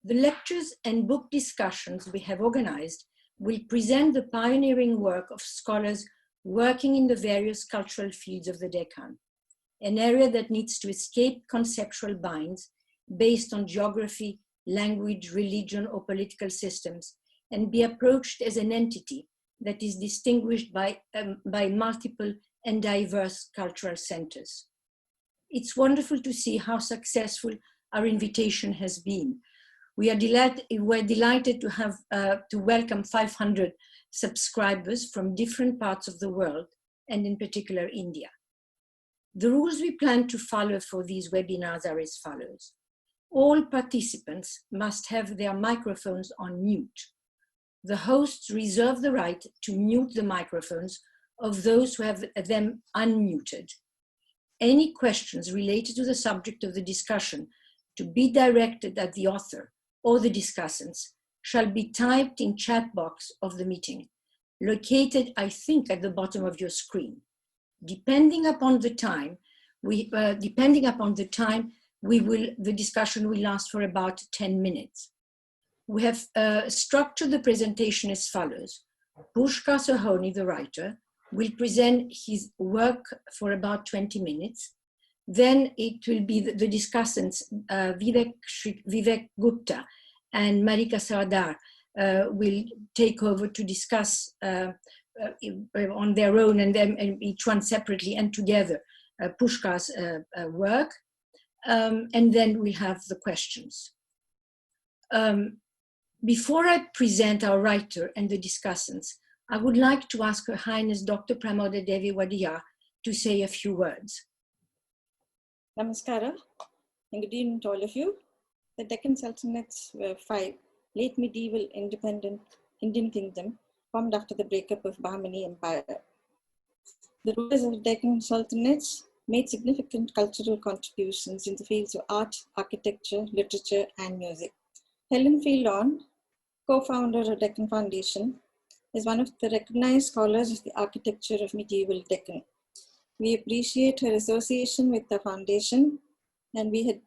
The lectures and book discussions we have organized will present the pioneering work of scholars working in the various cultural fields of the Deccan, an area that needs to escape conceptual binds based on geography, language, religion, or political systems, and be approached as an entity that is distinguished by multiple and diverse cultural centers. It's wonderful to see how successful our invitation has been. We're delighted to have to welcome 500 subscribers from different parts of the world, and in particular India. The rules we plan to follow for these webinars are as follows. All participants must have their microphones on mute. The hosts reserve the right to mute the microphones of those who have them unmuted. Any questions related to the subject of the discussion to be directed at the author or the discussants shall be typed in chat box of the meeting, located, I think, at the bottom of your screen. Depending upon the time, the discussion will last for about 10 minutes. We have structured the presentation as follows. Pushkar Sohoni, the writer, will present his work for about 20 minutes. Then it will be the discussants, Vivek Gupta and Marika Sardar will take over to discuss on their own and then each one separately and together Pushkar's work. And then we'll have the questions. Before I present our writer and the discussants, I would like to ask Her Highness Dr. Pramoda Devi Wadiyar to say a few words. Namaskara and good evening to all of you. The Deccan Sultanates were 5 late medieval independent Indian kingdom formed after the breakup of Bahmani Empire. The rulers of the Deccan Sultanates made significant cultural contributions in the fields of art, architecture, literature, and music. Helen Phelan, co-founder of Deccan Foundation, is one of the recognized scholars of the architecture of medieval Deccan. We appreciate her association with the foundation, and we had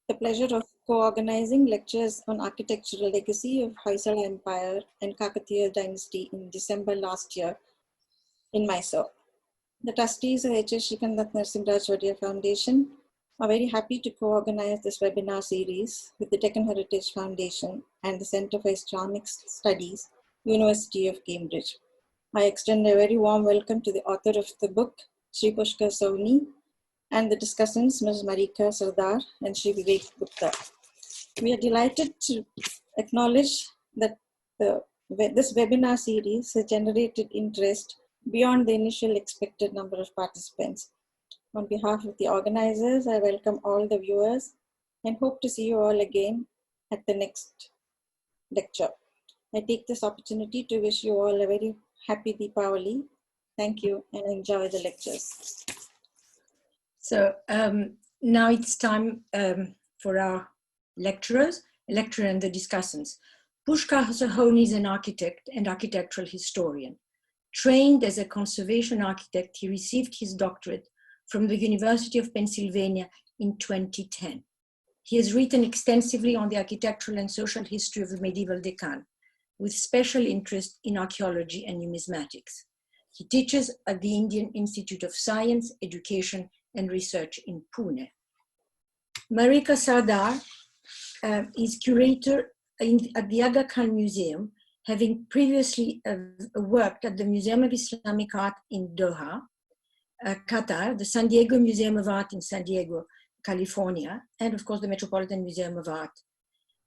the pleasure of co-organizing lectures on architectural legacy of Hoysala Empire and Kakatiya dynasty in December last year in Mysore. The trustees of HHSNWF Narasimharaja Foundation are very happy to co-organize this webinar series with the Deccan Heritage Foundation and the Center for Islamic Studies, University of Cambridge. I extend a very warm welcome to the author of the book, Sri Pushkar Sohoni, and the discussants, Ms. Marika Sardar and Sri Vivek Gupta. We are delighted to acknowledge that this webinar series has generated interest beyond the initial expected number of participants. On behalf of the organizers, I welcome all the viewers and hope to see you all again at the next lecture. I take this opportunity to wish you all a very happy Deepavali. Thank you and enjoy the lectures. So now it's time for our lecturer and the discussants. Pushkar Sohoni is an architect and architectural historian. Trained as a conservation architect, he received his doctorate from the University of Pennsylvania in 2010. He has written extensively on the architectural and social history of the medieval Deccan, with special interest in archaeology and numismatics. He teaches at the Indian Institute of Science, Education, and Research in Pune. Marika Sardar is curator at the Aga Khan Museum, having previously worked at the Museum of Islamic Art in Doha, Qatar, the San Diego Museum of Art in San Diego, California, and of course the Metropolitan Museum of Art.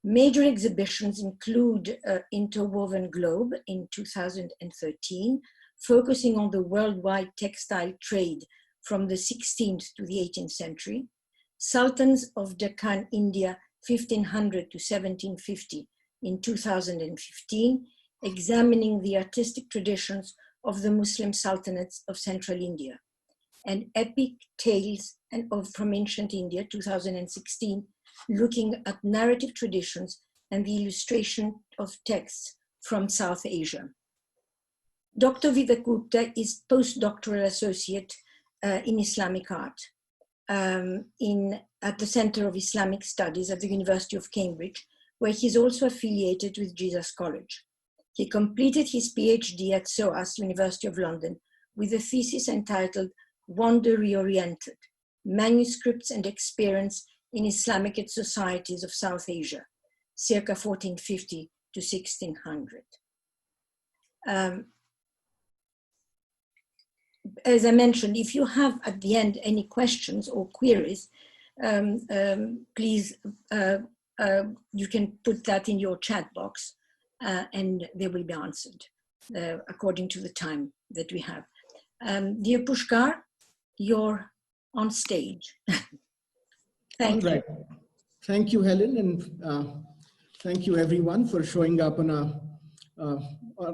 Major exhibitions include Interwoven Globe in 2013, focusing on the worldwide textile trade from the 16th to the 18th century, Sultans of Deccan, India, 1500 to 1750 in 2015, examining the artistic traditions of the Muslim sultanates of Central India, and Epic Tales from Ancient India, 2016, looking at narrative traditions and the illustration of texts from South Asia. Dr. Vivek Gupta is postdoctoral associate in Islamic art at the Center of Islamic Studies at the University of Cambridge, where he's also affiliated with Jesus College. He completed his PhD at SOAS, University of London, with a thesis entitled Wander Reoriented, Manuscripts and Experience in Islamic Societies of South Asia, circa 1450 to 1600. As I mentioned, if you have at the end any questions or queries, please, you can put that in your chat box and they will be answered according to the time that we have. Dear Pushkar, you're on stage. Thank you. Thank you, Helen, and thank you everyone for showing up on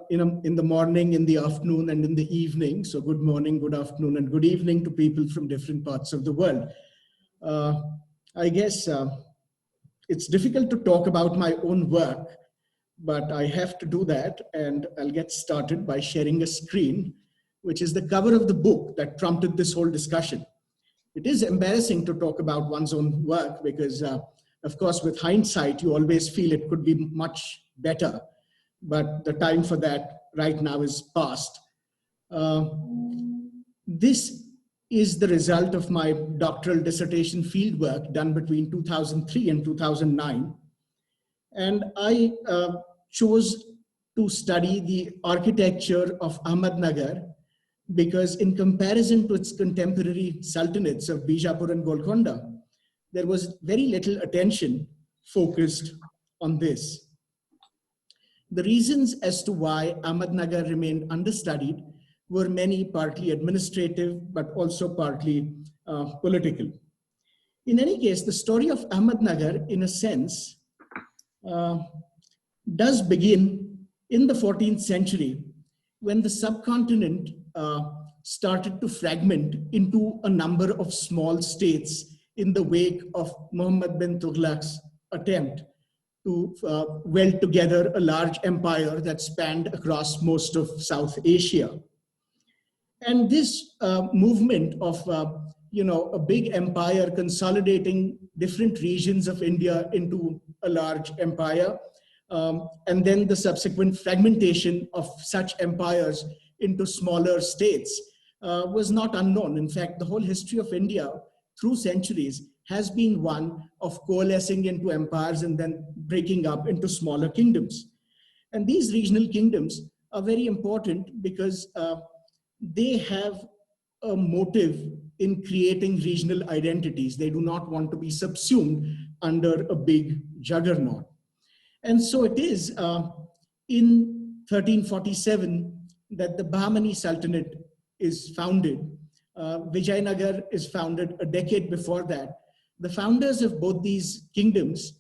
in the morning, in the afternoon, and in the evening. So good morning, good afternoon, and good evening to people from different parts of the world. I guess it's difficult to talk about my own work, but I have to do that, and I'll get started by sharing a screen, which is the cover of the book that prompted this whole discussion. It is embarrassing to talk about one's own work because, of course, with hindsight, you always feel it could be much better, but the time for that right now is past. This is the result of my doctoral dissertation fieldwork done between 2003 and 2009. And I chose to study the architecture of Ahmednagar because in comparison to its contemporary sultanates of Bijapur and Golconda, there was very little attention focused on this. The reasons as to why Ahmednagar remained understudied were many, partly administrative, but also partly political. In any case, the story of Ahmednagar, in a sense, does begin in the 14th century when the subcontinent started to fragment into a number of small states in the wake of Muhammad bin Tughlaq's attempt to weld together a large empire that spanned across most of South Asia. And this movement of a big empire consolidating different regions of India into a large empire, and then the subsequent fragmentation of such empires into smaller states was not unknown. In fact, the whole history of India through centuries has been one of coalescing into empires and then breaking up into smaller kingdoms. And these regional kingdoms are very important because they have a motive in creating regional identities. They do not want to be subsumed under a big juggernaut. And so it is in 1347 that the Bahmani Sultanate is founded. Vijayanagar is founded a decade before that. The founders of both these kingdoms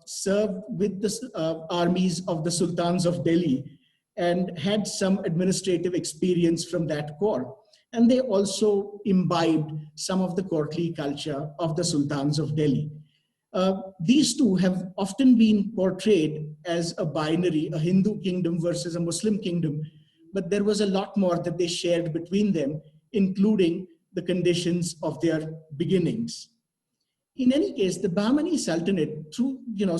served with the armies of the Sultans of Delhi and had some administrative experience from that corps. And they also imbibed some of the courtly culture of the Sultans of Delhi. These two have often been portrayed as a binary, a Hindu kingdom versus a Muslim kingdom, but there was a lot more that they shared between them, including the conditions of their beginnings. In any case, the Bahmani Sultanate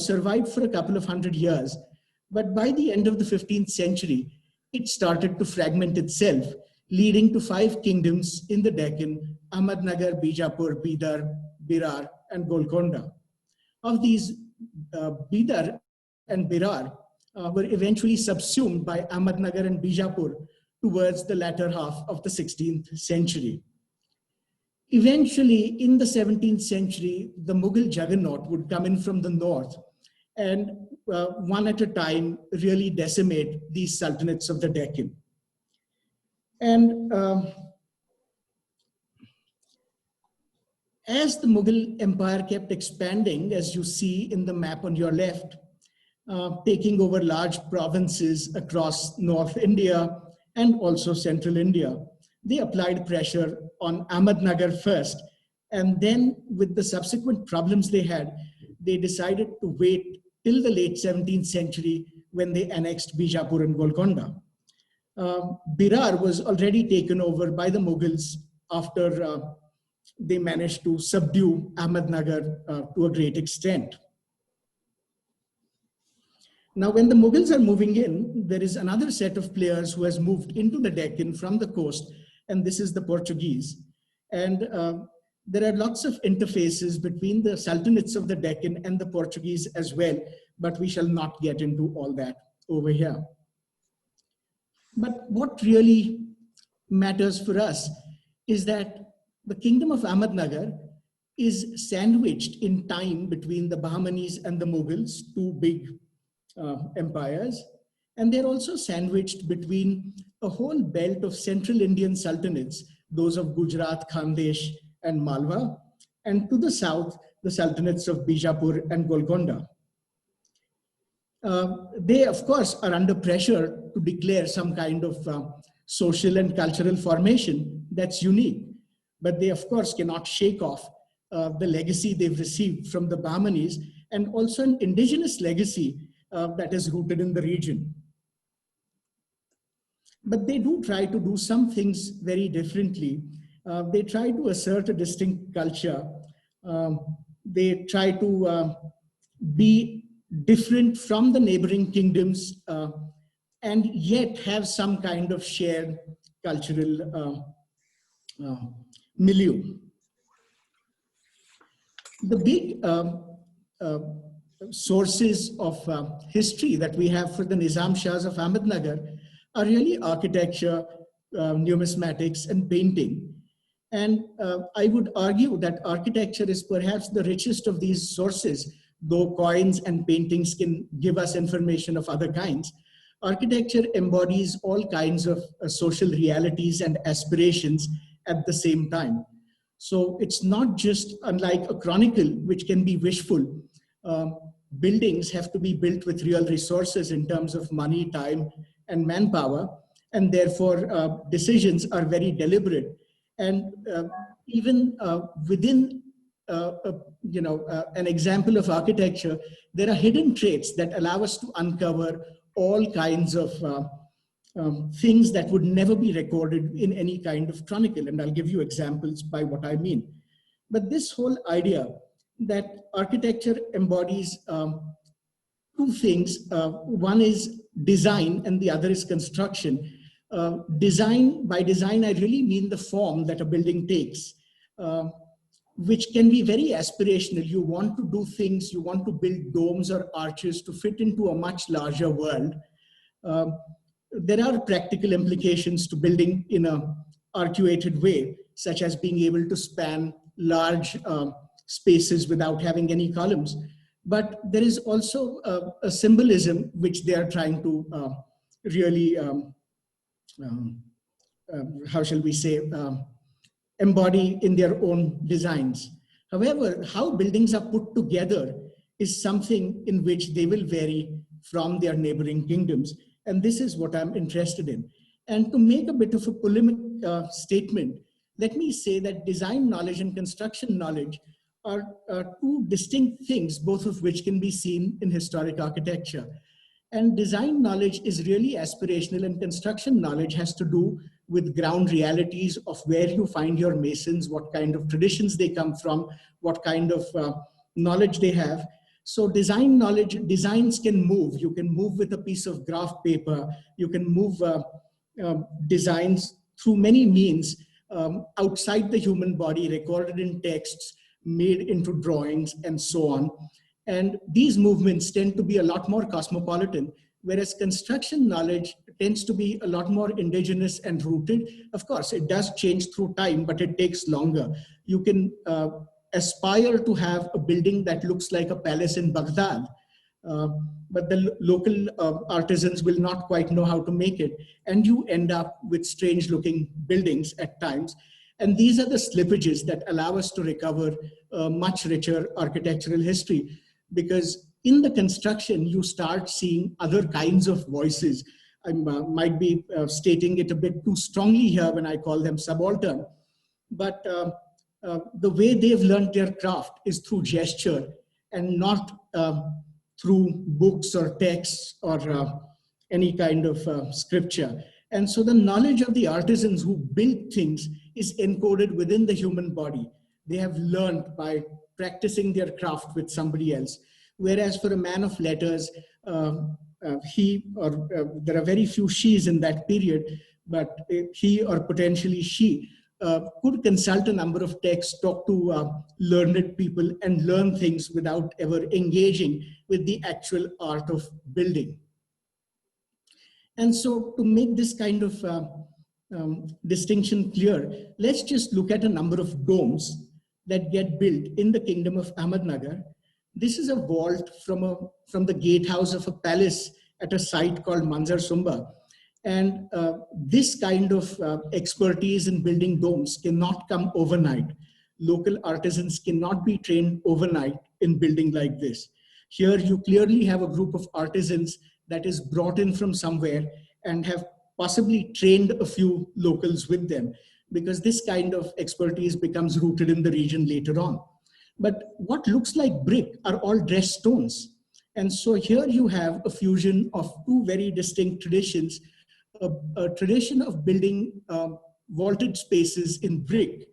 survived for a couple of hundred years, but by the end of the 15th century, it started to fragment itself, leading to 5 kingdoms in the Deccan: Ahmednagar, Bijapur, Bidar, Birar, and Golconda. Of these, Bidar and Birar were eventually subsumed by Ahmednagar and Bijapur towards the latter half of the 16th century. Eventually, in the 17th century, the Mughal juggernaut would come in from the north and one at a time really decimate these sultanates of the Deccan. And as the Mughal Empire kept expanding, as you see in the map on your left, taking over large provinces across North India and also Central India, they applied pressure on Ahmednagar first. And then with the subsequent problems they had, they decided to wait till the late 17th century when they annexed Bijapur and Golconda. Birar was already taken over by the Mughals after they managed to subdue Ahmednagar to a great extent. Now, when the Mughals are moving in, there is another set of players who has moved into the Deccan from the coast, and this is the Portuguese. And there are lots of interfaces between the sultanates of the Deccan and the Portuguese as well, but we shall not get into all that over here. But what really matters for us is that the kingdom of Ahmednagar is sandwiched in time between the Bahmanis and the Mughals, two big empires, and they're also sandwiched between a whole belt of central Indian sultanates, those of Gujarat, Khandesh, and Malwa, and to the south, the sultanates of Bijapur and Golconda. They, of course, are under pressure to declare some kind of social and cultural formation that's unique, but they, of course, cannot shake off the legacy they've received from the Bahmanis, and also an indigenous legacy that is rooted in the region. But they do try to do some things very differently. They try to assert a distinct culture. They try to be different from the neighboring kingdoms and yet have some kind of shared cultural milieu. The big sources of history that we have for the Nizam Shahs of Ahmednagar are really architecture, numismatics, and painting. And I would argue that architecture is perhaps the richest of these sources, though coins and paintings can give us information of other kinds. Architecture embodies all kinds of social realities and aspirations at the same time. So it's not just, unlike a chronicle, which can be wishful. Buildings have to be built with real resources in terms of money, time, and manpower, and therefore decisions are very deliberate. And even within an example of architecture, there are hidden traits that allow us to uncover all kinds of things that would never be recorded in any kind of chronicle. And I'll give you examples by what I mean. But this whole idea that architecture embodies two things. One is design and the other is construction. By design, I really mean the form that a building takes, which can be very aspirational. You want to do things, you want to build domes or arches to fit into a much larger world. There are practical implications to building in an arcuated way, such as being able to span large spaces without having any columns. But there is also a symbolism which they are trying to really, how shall we say, embody in their own designs. However, how buildings are put together is something in which they will vary from their neighboring kingdoms. And this is what I'm interested in. And to make a bit of a polemic statement, let me say that design knowledge and construction knowledge are two distinct things, both of which can be seen in historic architecture. And design knowledge is really aspirational, and construction knowledge has to do with ground realities of where you find your masons, what kind of traditions they come from, what kind of knowledge they have. So design knowledge, designs can move. You can move with a piece of graph paper. You can move designs through many means outside the human body, recorded in texts, made into drawings, and so on. And these movements tend to be a lot more cosmopolitan, whereas construction knowledge tends to be a lot more indigenous and rooted. Of course, it does change through time, but it takes longer. You can aspire to have a building that looks like a palace in Baghdad, but the local artisans will not quite know how to make it. And you end up with strange looking buildings at times. And these are the slippages that allow us to recover much richer architectural history, because in the construction, you start seeing other kinds of voices. I might be stating it a bit too strongly here when I call them subaltern, but the way they've learned their craft is through gesture and not through books or texts or any kind of scripture. And so the knowledge of the artisans who build things is encoded within the human body. They have learned by practicing their craft with somebody else. Whereas for a man of letters, there are very few she's in that period, but he or potentially she could consult a number of texts, talk to learned people, and learn things without ever engaging with the actual art of building. And so to make this kind of distinction clear, let's just look at a number of domes that get built in the kingdom of Ahmednagar. This is a vault from the gatehouse of a palace at a site called Manzar Sumba. And this kind of expertise in building domes cannot come overnight. Local artisans cannot be trained overnight in building like this. Here you clearly have a group of artisans that is brought in from somewhere and have possibly trained a few locals with them, because this kind of expertise becomes rooted in the region later on. But what looks like brick are all dressed stones. And so here you have a fusion of two very distinct traditions, a tradition of building vaulted spaces in brick.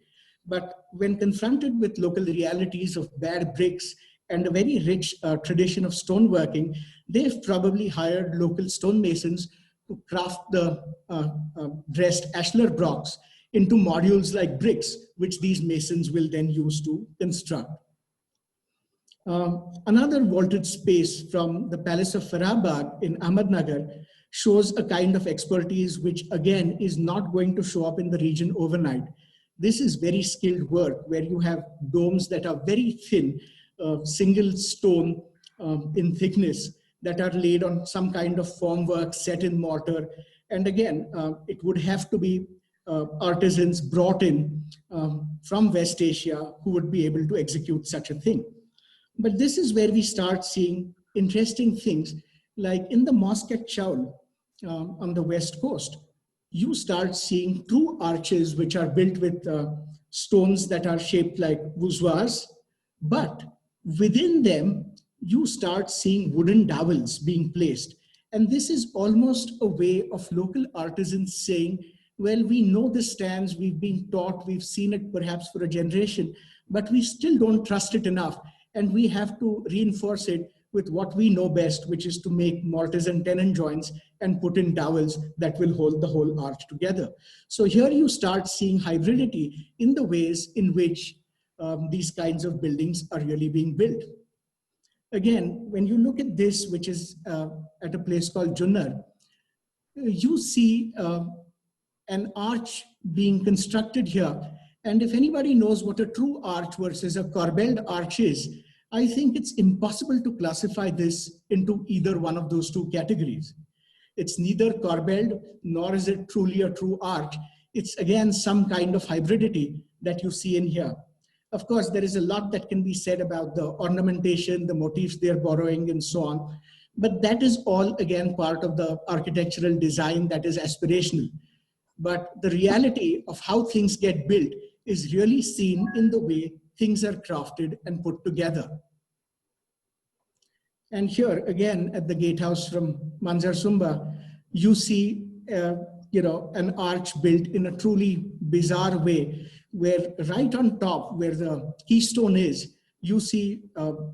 But when confronted with local realities of bare bricks and a very rich tradition of stoneworking, they've probably hired local stonemasons to craft the dressed ashlar blocks into modules like bricks, which these masons will then use to construct. Another vaulted space from the Palace of Farabad in Ahmednagar shows a kind of expertise which again is not going to show up in the region overnight. This is very skilled work where you have domes that are very thin, single stone in thickness, that are laid on some kind of formwork set in mortar. And again, it would have to be artisans brought in from West Asia who would be able to execute such a thing. But this is where we start seeing interesting things, like in the mosque at Chaul on the west coast, you start seeing true arches which are built with stones that are shaped like voussoirs, but within them, you start seeing wooden dowels being placed. And this is almost a way of local artisans saying, well, we know this stands, we've been taught, we've seen it perhaps for a generation, but we still don't trust it enough. And we have to reinforce it with what we know best, which is to make mortars and tenon joints and put in dowels that will hold the whole arch together. So here you start seeing hybridity in the ways in which these kinds of buildings are really being built. Again, when you look at this, which is at a place called Junnar, you see an arch being constructed here. And if anybody knows what a true arch versus a corbelled arch is, I think it's impossible to classify this into either one of those two categories. It's neither corbelled, nor is it truly a true arch. It's again some kind of hybridity that you see in here. Of course, there is a lot that can be said about the ornamentation, the motifs they're borrowing, and so on. But that is all, again, part of the architectural design that is aspirational. But the reality of how things get built is really seen in the way things are crafted and put together. And here, again, at the gatehouse from Manzar Sumba, you see an arch built in a truly bizarre way, where right on top, where the keystone is, you see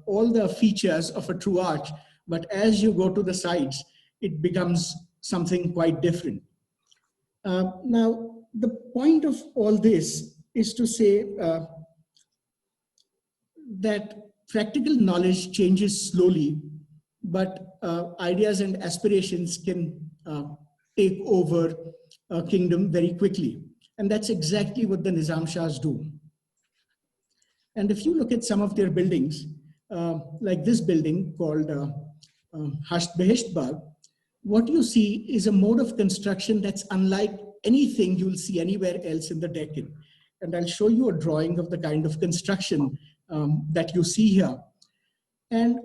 all the features of a true arch, but as you go to the sides, it becomes something quite different. Now, the point of all this is to say that practical knowledge changes slowly, but ideas and aspirations can take over a kingdom very quickly. And that's exactly what the Nizam Shahs do. And if you look at some of their buildings, like this building called Hasht Behesht Bagh, what you see is a mode of construction that's unlike anything you'll see anywhere else in the Deccan. And I'll show you a drawing of the kind of construction that you see here. And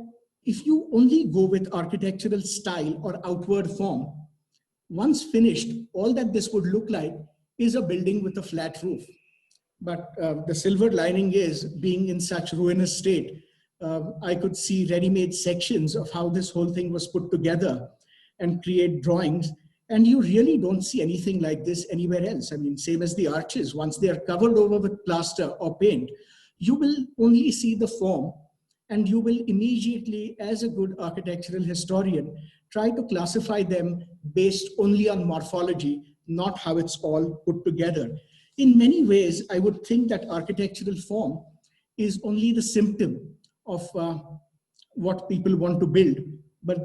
if you only go with architectural style or outward form, once finished, all that this would look like is a building with a flat roof. But the silver lining is, being in such ruinous state, I could see ready-made sections of how this whole thing was put together and create drawings. And you really don't see anything like this anywhere else. I mean, same as the arches, once they are covered over with plaster or paint, you will only see the form. and you will immediately, as a good architectural historian, try to classify them based only on morphology, not how it's all put together. In many ways, I would think that architectural form is only the symptom of what people want to build. But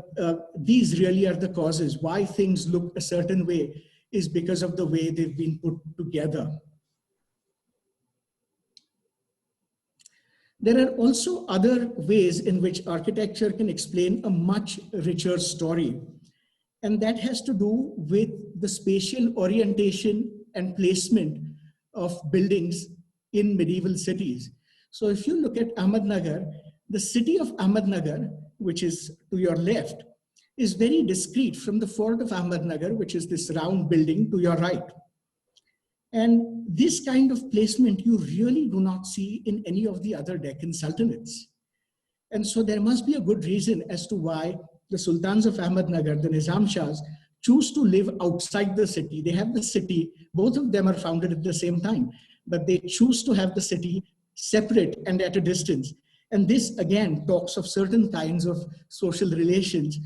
these really are the causes. Why things look a certain way is because of the way they've been put together. There are also other ways in which architecture can explain a much richer story. And that has to do with the spatial orientation and placement of buildings in medieval cities. So if you look at Ahmednagar, the city of Ahmednagar, which is to your left, is very discrete from the fort of Ahmednagar, which is this round building to your right. And this kind of placement you really do not see in any of the other Deccan sultanates. And so there must be a good reason as to why the sultans of Ahmednagar, the Nizam Shahs, choose to live outside the city. They have the city, both of them are founded at the same time, but they choose to have the city separate and at a distance. And this again talks of certain kinds of social relations.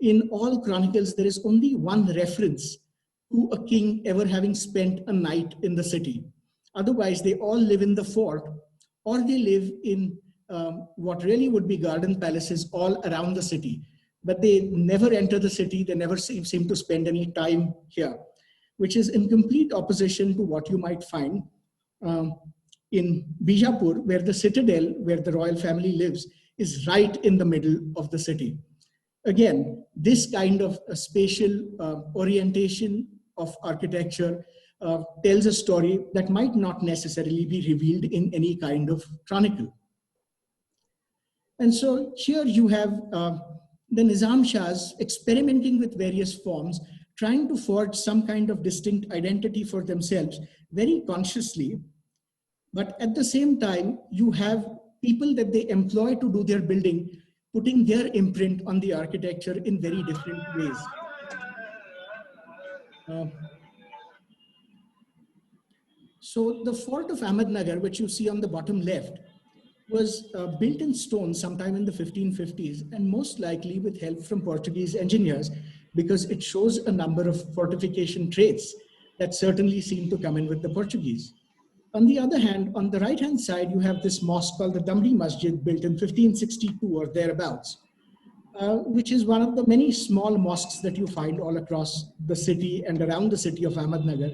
In all chronicles, there is only one reference to a king ever having spent a night in the city. Otherwise, they all live in the fort, or they live in what really would be garden palaces all around the city. But they never enter the city, they never seem to spend any time here, which is in complete opposition to what you might find in Bijapur, where the citadel, where the royal family lives, is right in the middle of the city. Again, this kind of a spatial orientation of architecture tells a story that might not necessarily be revealed in any kind of chronicle. And so here you have the Nizam Shahs experimenting with various forms, trying to forge some kind of distinct identity for themselves very consciously. But at the same time, you have people that they employ to do their building, putting their imprint on the architecture in very different ways. So the fort of Ahmednagar, which you see on the bottom left, was built in stone sometime in the 1550s, and most likely with help from Portuguese engineers, because it shows a number of fortification traits that certainly seem to come in with the Portuguese. On the other hand, on the right-hand side, you have this mosque called the Dhamdi Masjid, built in 1562 or thereabouts, which is one of the many small mosques that you find all across the city and around the city of Ahmednagar.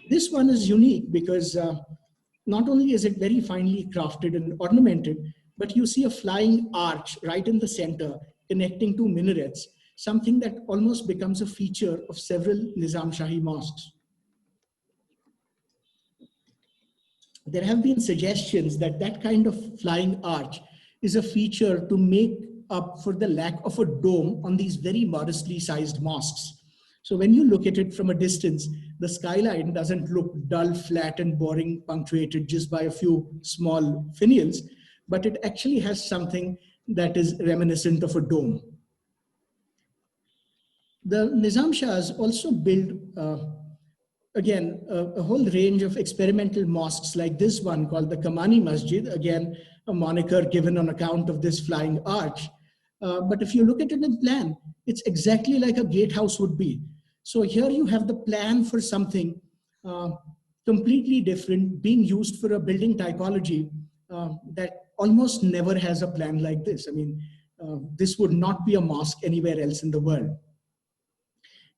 This one is unique because not only is it very finely crafted and ornamented, but you see a flying arch right in the center connecting two minarets, something that almost becomes a feature of several Nizam Shahi mosques. There have been suggestions that that kind of flying arch is a feature to make up for the lack of a dome on these very modestly sized mosques. So when you look at it from a distance, the skyline doesn't look dull, flat, and boring, punctuated just by a few small finials, but it actually has something that is reminiscent of a dome. The Nizam Shahs also built, again, a whole range of experimental mosques like this one called the Kamani Masjid, again, a moniker given on account of this flying arch. But if you look at it in plan, it's exactly like a gatehouse would be. So here you have the plan for something completely different being used for a building typology that almost never has a plan like this. I mean, this would not be a mosque anywhere else in the world.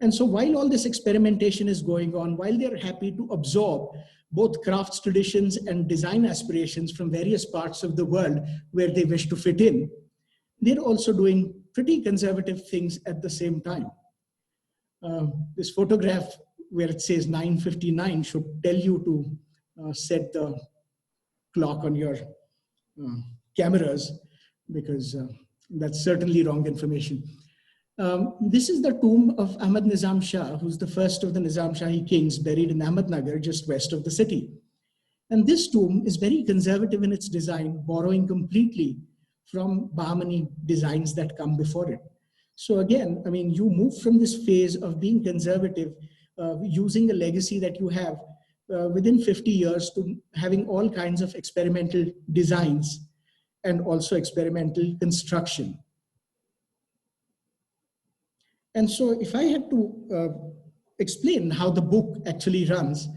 And so while all this experimentation is going on, while they're happy to absorb both crafts traditions and design aspirations from various parts of the world where they wish to fit in, they're also doing pretty conservative things at the same time. This photograph where it says 9:59 should tell you to set the clock on your cameras, because that's certainly wrong information. This is the tomb of Ahmad Nizam Shah, who's the first of the Nizam Shahi kings, buried in Ahmednagar, just west of the city. And this tomb is very conservative in its design, borrowing completely from Bahmani designs that come before it. So again, I mean, you move from this phase of being conservative, using a legacy that you have within 50 years to having all kinds of experimental designs. and also experimental construction. And so if I had to explain how the book actually runs,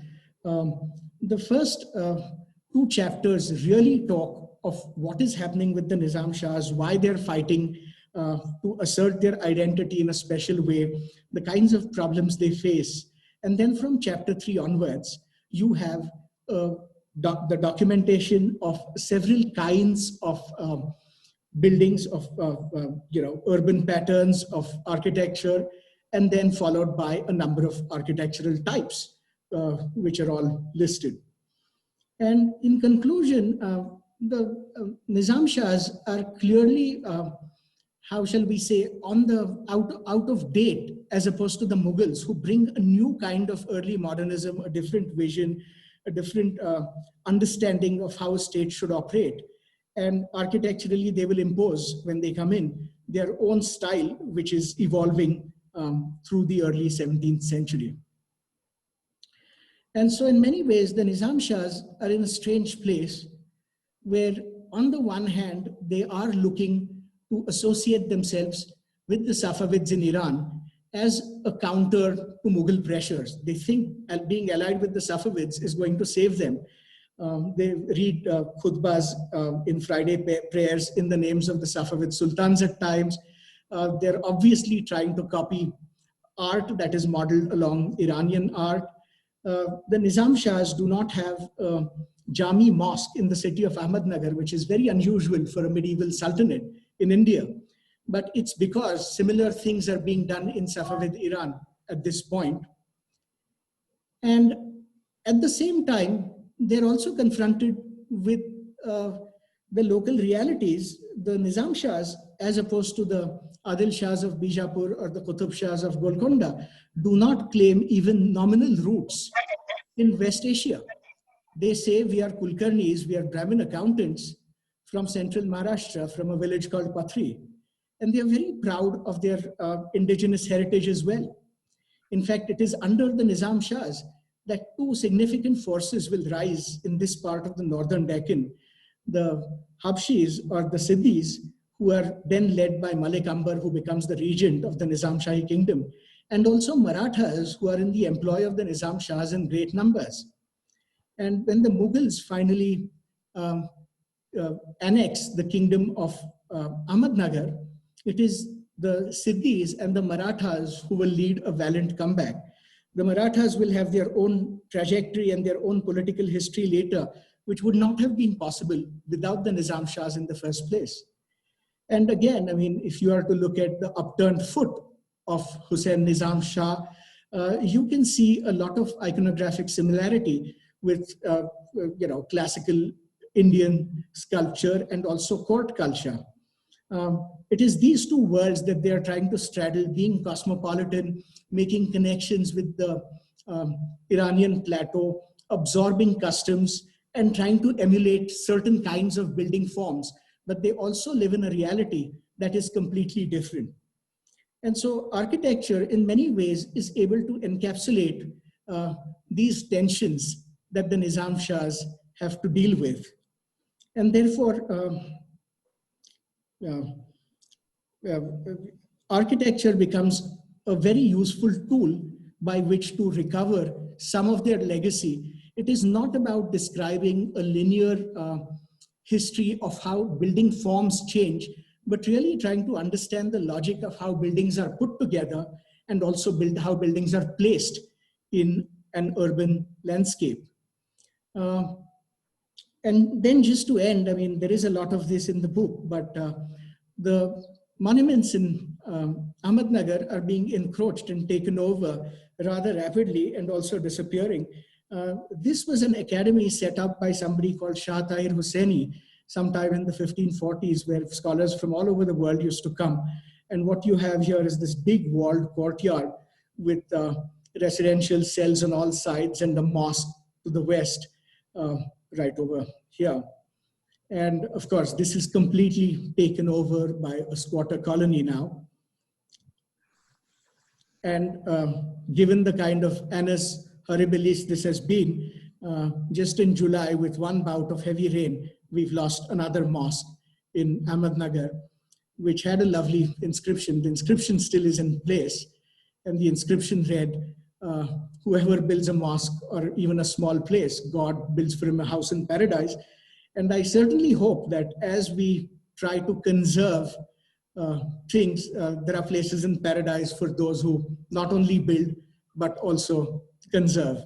the first 2 chapters really talk of what is happening with the Nizam Shahs, why they're fighting to assert their identity in a special way, the kinds of problems they face. And then from chapter 3 onwards, you have the documentation of several kinds of buildings, of urban patterns of architecture, and then followed by a number of architectural types, which are all listed. And in conclusion, the Nizam Shahs are clearly, how shall we say, on the out of date, as opposed to the Mughals, who bring a new kind of early modernism, a different vision, a different understanding of how a state should operate. And architecturally, they will impose, when they come in, their own style, which is evolving through the early 17th century. And so in many ways, the Nizam Shahs are in a strange place where, on the one hand, they are looking to associate themselves with the Safavids in Iran as a counter to Mughal pressures. They think being allied with the Safavids is going to save them. They read khutbahs in Friday prayers in the names of the Safavid sultans at times. They're obviously trying to copy art that is modeled along Iranian art. The Nizam Shahs do not have a Jami mosque in the city of Ahmednagar, which is very unusual for a medieval sultanate in India. But it's because similar things are being done in Safavid Iran at this point. And at the same time, they're also confronted with the local realities. The Nizam Shahs, as opposed to the Adil Shahs of Bijapur or the Qutub Shahs of Golconda, do not claim even nominal roots in West Asia. They say we are Kulkarnis, we are Brahmin accountants from central Maharashtra, from a village called Pathri. And they are very proud of their indigenous heritage as well. In fact, it is under the Nizam Shahs that 2 significant forces will rise in this part of the northern Deccan. The Habshis, or the Siddhis, who are then led by Malik Ambar, who becomes the regent of the Nizam Shahi kingdom, and also Marathas, who are in the employ of the Nizam Shahs in great numbers. And when the Mughals finally annex the kingdom of Ahmednagar, it is the Siddhis and the Marathas who will lead a valiant comeback. The Marathas will have their own trajectory and their own political history later, which would not have been possible without the Nizam Shahs in the first place. And again, I mean, if you are to look at the upturned foot of Hussain Nizam Shah, you can see a lot of iconographic similarity with, classical Indian sculpture and also court culture. It is these 2 worlds that they are trying to straddle, being cosmopolitan, making connections with the Iranian plateau, absorbing customs, and trying to emulate certain kinds of building forms. But they also live in a reality that is completely different. And so architecture, in many ways, is able to encapsulate these tensions that the Nizam Shahs have to deal with. And therefore, architecture becomes a very useful tool by which to recover some of their legacy. It is not about describing a linear history of how building forms change, but really trying to understand the logic of how buildings are put together and also how buildings are placed in an urban landscape. And then just to end, I mean, there is a lot of this in the book, but the monuments in Ahmednagar are being encroached and taken over rather rapidly and also disappearing. This was an academy set up by somebody called Shah Tahir Hussaini sometime in the 1540s, where scholars from all over the world used to come. And what you have here is this big walled courtyard with residential cells on all sides and a mosque to the west, right over here. And of course, this is completely taken over by a squatter colony now. And given the kind of annus horribilis this has been, just in July, with one bout of heavy rain, we've lost another mosque. in Ahmednagar, which had a lovely inscription. The inscription still is in place. And the inscription read, whoever builds a mosque or even a small place, God builds for him a house in paradise. And I certainly hope that as we try to conserve things, there are places in paradise for those who not only build, but also conserve.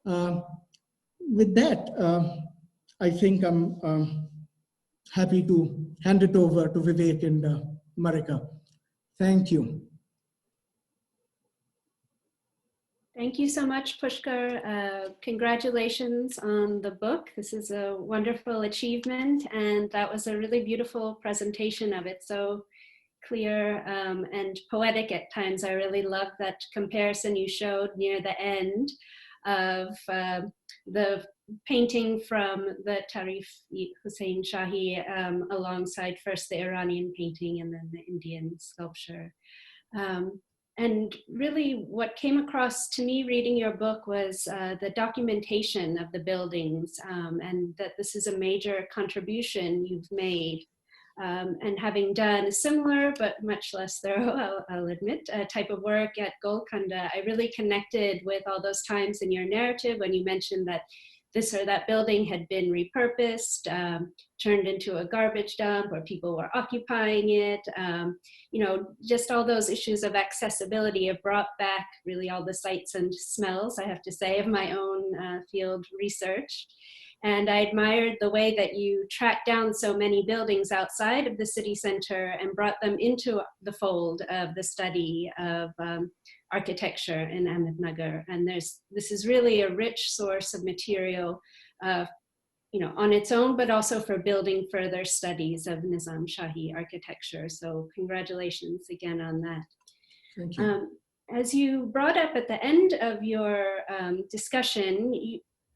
With that, I think I'm happy to hand it over to Vivek and Marika. Thank you. Thank you so much, Pushkar. Congratulations on the book. This is a wonderful achievement, and that was a really beautiful presentation of it. So clear and poetic at times. I really love that comparison you showed near the end of the painting from the Tarif Hussain Shahi alongside first the Iranian painting and then the Indian sculpture. And really what came across to me reading your book was the documentation of the buildings and that this is a major contribution you've made. And having done a similar, but much less thorough, I'll admit, type of work at Golconda, I really connected with all those times in your narrative when you mentioned that this or that building had been repurposed, turned into a garbage dump, or people were occupying it. You know, just all those issues of accessibility have brought back really all the sights and smells, I have to say, of my own field research. And I admired the way that you tracked down so many buildings outside of the city center and brought them into the fold of the study of architecture in Ahmednagar. And this is really a rich source of material, you know, on its own, but also for building further studies of Nizam Shahi architecture. So congratulations again on that. Thank you. As you brought up at the end of your discussion,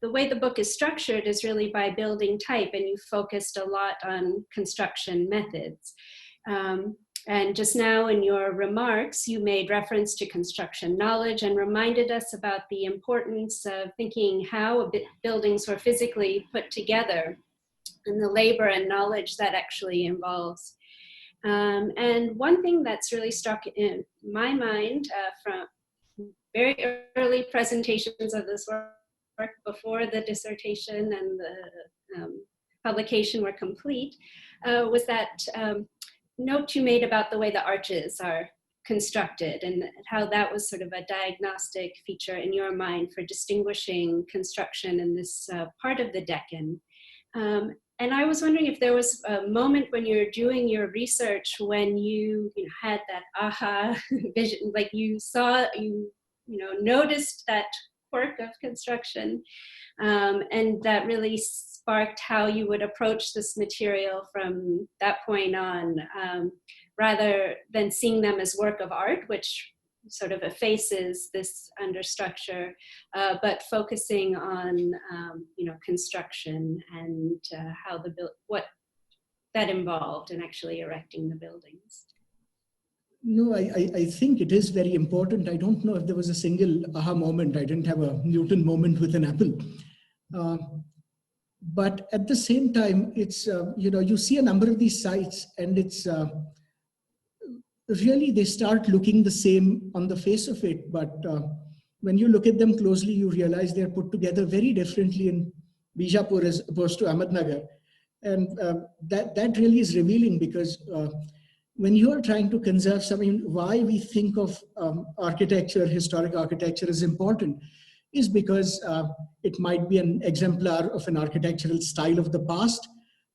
the way the book is structured is really by building type, and you focused a lot on construction methods. And just now in your remarks, you made reference to construction knowledge and reminded us about the importance of thinking how buildings were physically put together and the labor and knowledge that actually involves. And one thing that's really stuck in my mind from very early presentations of this work before the dissertation and the publication were complete was that note you made about the way the arches are constructed and how that was sort of a diagnostic feature in your mind for distinguishing construction in this part of the Deccan. And I was wondering if there was a moment when you were doing your research when you had that aha vision, like you saw, you noticed that quirk of construction, and that really sparked how you would approach this material from that point on, rather than seeing them as work of art, which sort of effaces this understructure, but focusing on construction and how what that involved in actually erecting the buildings. No, I think it is very important. I don't know if there was a single aha moment. I didn't have a Newton moment with an apple. But at the same time, it's, you see a number of these sites and it's really, they start looking the same on the face of it. But when you look at them closely, you realize they're put together very differently in Bijapur as opposed to Ahmednagar. And that really is revealing, because when you are trying to conserve something, why we think of architecture, historic architecture is important, is because it might be an exemplar of an architectural style of the past,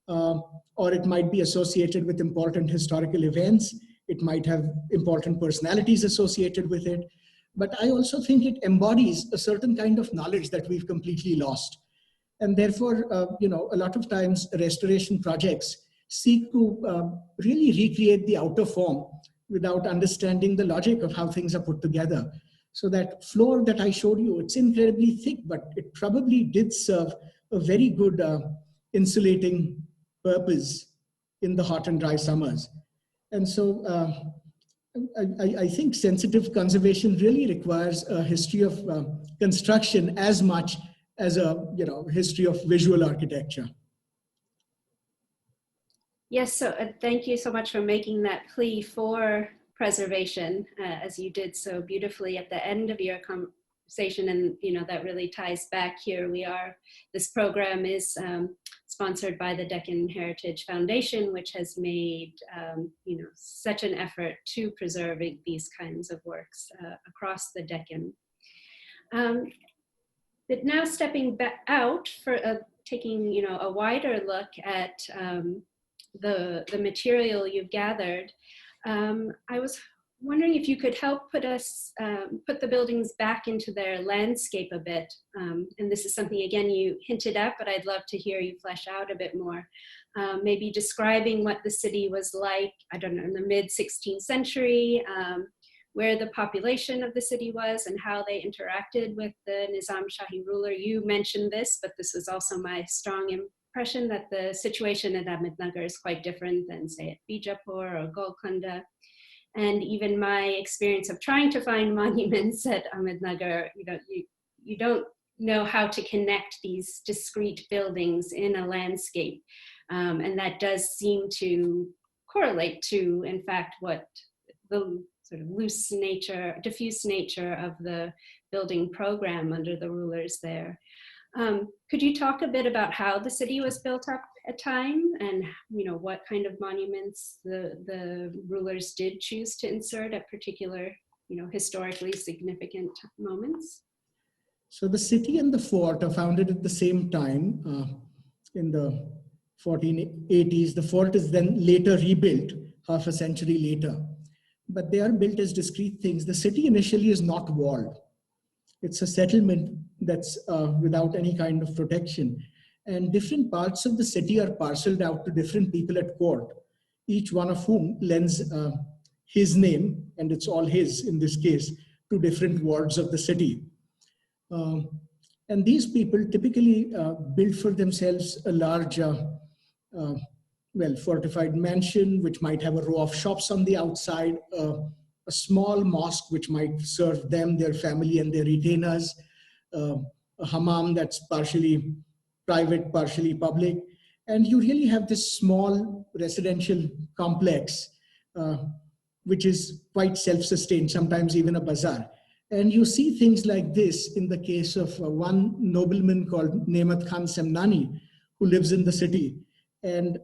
or it might be associated with important historical events. It might have important personalities associated with it. But I also think it embodies a certain kind of knowledge that we've completely lost. And therefore, a lot of times restoration projects seek to really recreate the outer form without understanding the logic of how things are put together. So that floor that I showed you, it's incredibly thick, but it probably did serve a very good insulating purpose in the hot and dry summers. And so I think sensitive conservation really requires a history of construction as much as a history of visual architecture. Yes, so thank you so much for making that plea for preservation, as you did so beautifully at the end of your conversation. And, you know, that really ties back here. This program is sponsored by the Deccan Heritage Foundation, which has made, you know, such an effort to preserving these kinds of works across the Deccan. But now stepping back out for taking, you know, a wider look at the material you've gathered, I was wondering if you could help put the buildings back into their landscape a bit. And this is something, again, you hinted at, but I'd love to hear you flesh out a bit more. Maybe describing what the city was like, I don't know, in the mid-16th century, where the population of the city was and how they interacted with the Nizam Shahi ruler. You mentioned this, but this was also my strong impression that the situation at Ahmednagar is quite different than, say, at Bijapur or Golconda. And even my experience of trying to find monuments at Ahmednagar, you know, you don't know how to connect these discrete buildings in a landscape. And that does seem to correlate to, in fact, what the sort of loose nature, diffuse nature of the building program under the rulers there. Could you talk a bit about how the city was built up at time, and, you know, what kind of monuments the rulers did choose to insert at particular, you know, historically significant moments? So the city and the fort are founded at the same time in the 1480s. The fort is then later rebuilt half a century later, but they are built as discrete things. The city initially is not walled. It's a settlement that's without any kind of protection. And different parts of the city are parceled out to different people at court, each one of whom lends his name, and it's all his in this case, to different wards of the city. And these people typically build for themselves a large, fortified mansion, which might have a row of shops on the outside, a small mosque, which might serve them, their family, and their retainers, a hammam that's partially private, partially public. And you really have this small residential complex, which is quite self-sustained, sometimes even a bazaar. And you see things like this in the case of one nobleman called Nemat Khan Semnani, who lives in the city. And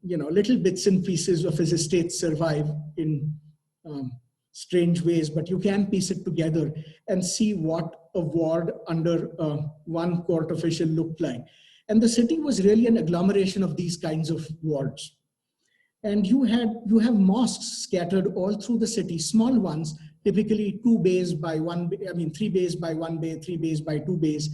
you know, little bits and pieces of his estate survive in strange ways, but you can piece it together and see what a ward under one court official looked like. And the city was really an agglomeration of these kinds of wards. And you have mosques scattered all through the city, small ones, typically 2 bays by 1 bay, 3 bays by 1 bay, 3 bays by 2 bays,